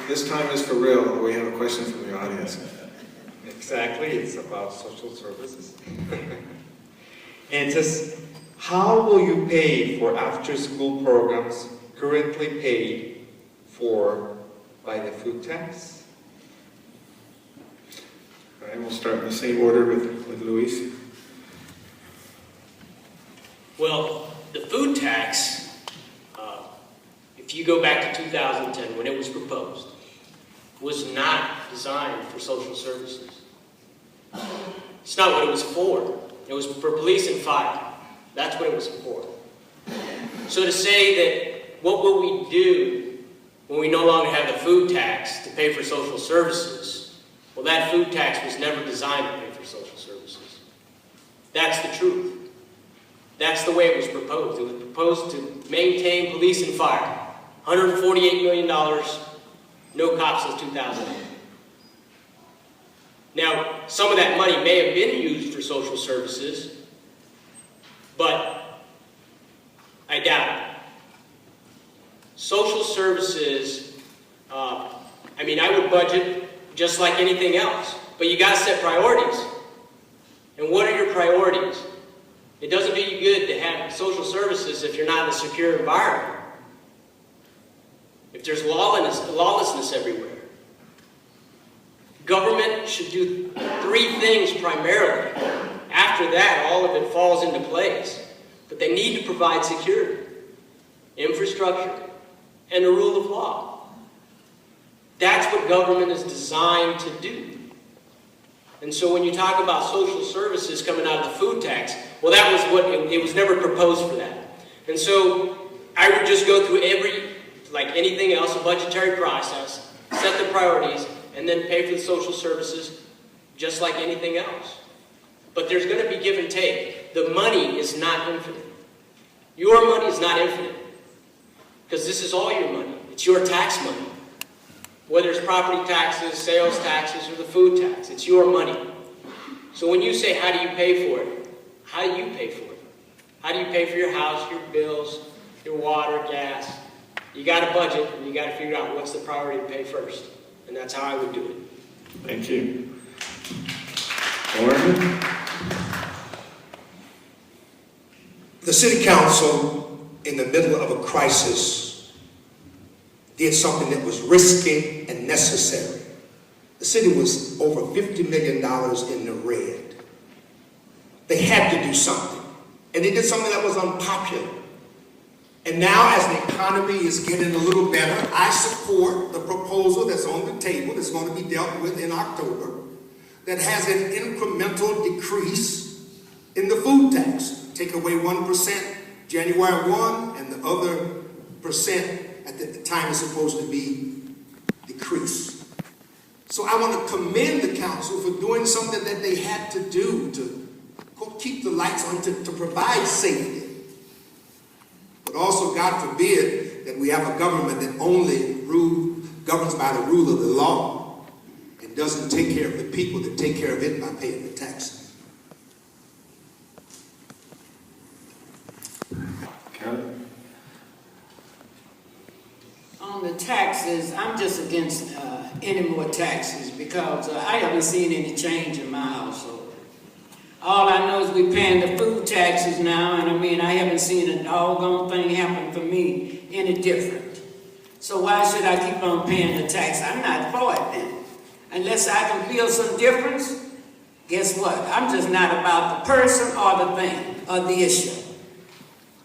this time is for real. We have a question from the audience. Exactly, it's about social services. And it says, how will you pay for after-school programs currently paid for by the food tax? All right, we'll start in the same order with Luis. Well, the food tax, if you go back to 2010 when it was proposed, was not designed for social services. It's not what it was for. It was for police and fire. That's what it was for. So to say that what will we do when we no longer have the food tax to pay for social services, well, that food tax was never designed to pay for social services. That's the truth. That's the way it was proposed. It was proposed to maintain police and fire. $148 million, no cops since 2008. Now, some of that money may have been used for social services, but I doubt it. Social services, I would budget just like anything else, but you got to set priorities. And what are your priorities? It doesn't do you good to have social services if you're not in a secure environment. If there's lawlessness everywhere. Government should do 3 things primarily. After that, all of it falls into place. But they need to provide security, infrastructure, and the rule of law. That's what government is designed to do. And so when you talk about social services coming out of the food tax, well, that was what, it was never proposed for that. And so I would just go through like anything else, a budgetary process, set the priorities, and then pay for the social services just like anything else. But there's going to be give and take. The money is not infinite. Your money is not infinite. Because this is all your money. It's your tax money. Whether it's property taxes, sales taxes, or the food tax, it's your money. So when you say, how do you pay for it? How do you pay for it? How do you pay for your house, your bills, your water, gas? You got a budget, and you got to figure out what's the priority to pay first. And that's how I would do it. Thank you. Warren? The city council, in the middle of a crisis, did something that was risky and necessary. The city was over $50 million in the red. They had to do something. And they did something that was unpopular. And now, as the economy is getting a little better, I support the proposal that's on the table that's going to be dealt with in October that has an incremental decrease in the food tax. Take away 1% January 1, and the other percent at the time is supposed to be decreased. So I want to commend the council for doing something that they had to do to keep the lights on, to provide safety. But also, God forbid, that we have a government that only governs by the rule of the law and doesn't take care of the people that take care of it by paying the taxes. On the taxes, I'm just against any more taxes because I haven't seen any change in my household. All I know is we're paying the food taxes now, and I haven't seen a doggone thing happen for me any different. So why should I keep on paying the tax? I'm not for it then. Unless I can feel some difference, guess what? I'm just not about the person or the thing or the issue.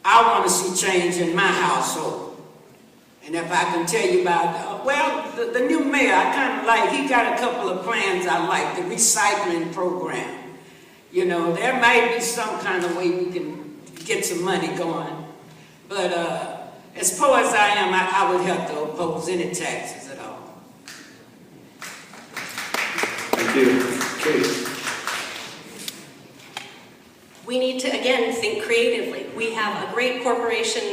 I want to see change in my household. And if I can tell you about, the new mayor, I kind of like, he got a couple of plans I like, the recycling program. You know, there might be some kind of way we can get some money going. But as poor as I am, I would have to oppose any taxes at all. Thank you. Kate. We need to, again, think creatively. We have a great corporation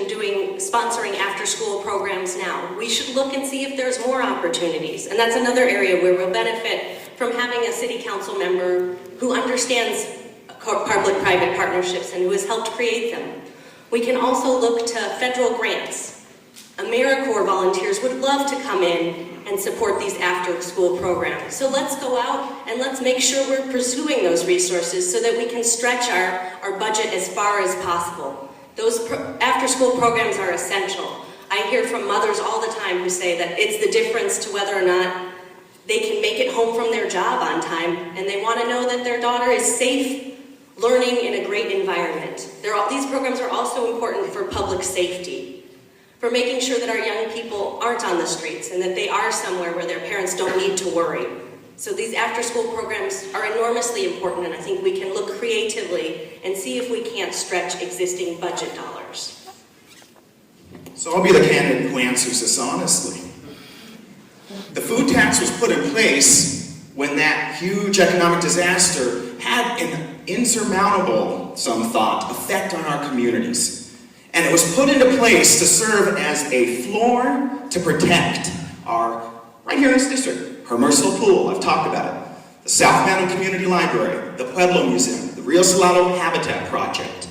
sponsoring after-school programs now. We should look and see if there's more opportunities. And that's another area where we'll benefit from having a city council member who understands public-private partnerships and who has helped create them. We can also look to federal grants AmeriCorps volunteers would love to come in and support these after-school programs. So let's go out and let's make sure we're pursuing those resources so that we can stretch our budget as far as possible. Those after-school programs are essential. I hear from mothers all the time who say that it's the difference to whether or not they can make it home from their job on time, and they want to know that their daughter is safe, learning in a great environment. These programs are also important for public safety, for making sure that our young people aren't on the streets and that they are somewhere where their parents don't need to worry. So these after-school programs are enormously important, and I think we can look creatively and see if we can't stretch existing budget dollars. So I'll be the candidate who answers this honestly. The food tax was put in place when that huge economic disaster had an insurmountable, some thought, effect on our communities. And it was put into place to serve as a floor to protect our, right here in this district, Hermoso Pool, I've talked about it, the South Mountain Community Library, the Pueblo Museum, the Rio Salado Habitat Project,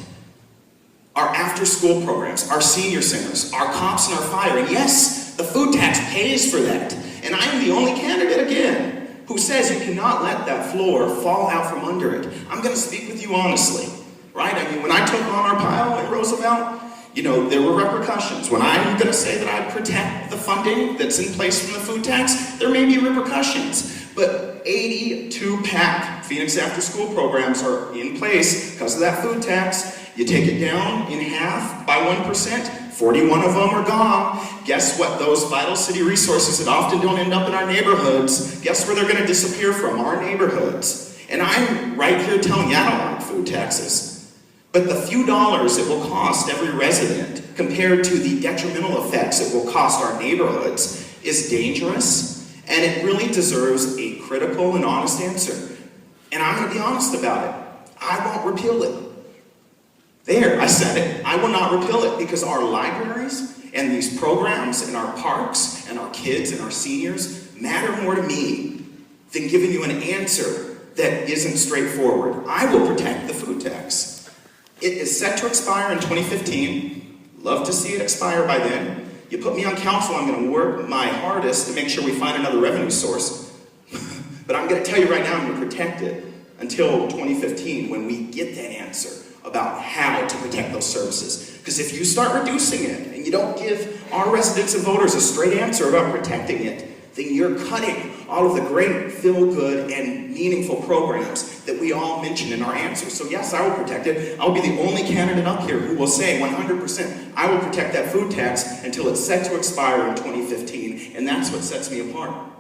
our after-school programs, our senior centers, our cops and our fire, and yes, the food tax pays for that. And I am the only candidate, again, who says you cannot let that floor fall out from under it. I'm going to speak with you honestly, right? I mean, when I took on our pile at Roosevelt, you know, there were repercussions. When I'm going to say that I'd protect the funding that's in place from the food tax, there may be repercussions. But 82 PAC, Phoenix After School programs, are in place because of that food tax. You take it down in half by 1%, 41 of them are gone. Guess what? Those vital city resources that often don't end up in our neighborhoods, guess where they're going to disappear from? Our neighborhoods. And I'm right here telling you I don't like food taxes. But the few dollars it will cost every resident compared to the detrimental effects it will cost our neighborhoods is dangerous, and it really deserves a critical and honest answer. And I'm going to be honest about it. I won't repeal it. There, I said it. I will not repeal it because our libraries and these programs and our parks and our kids and our seniors matter more to me than giving you an answer that isn't straightforward. I will protect the food tax. It is set to expire in 2015. Love to see it expire by then. You put me on council, I'm going to work my hardest to make sure we find another revenue source. But I'm going to tell you right now, I'm going to protect it until 2015 when we get that answer about how to protect those services. Because if you start reducing it and you don't give our residents and voters a straight answer about protecting it, then you're cutting all of the great feel-good and meaningful programs that we all mention in our answers. So yes, I will protect it. I'll be the only candidate up here who will say 100%, I will protect that food tax until it's set to expire in 2015. And that's what sets me apart.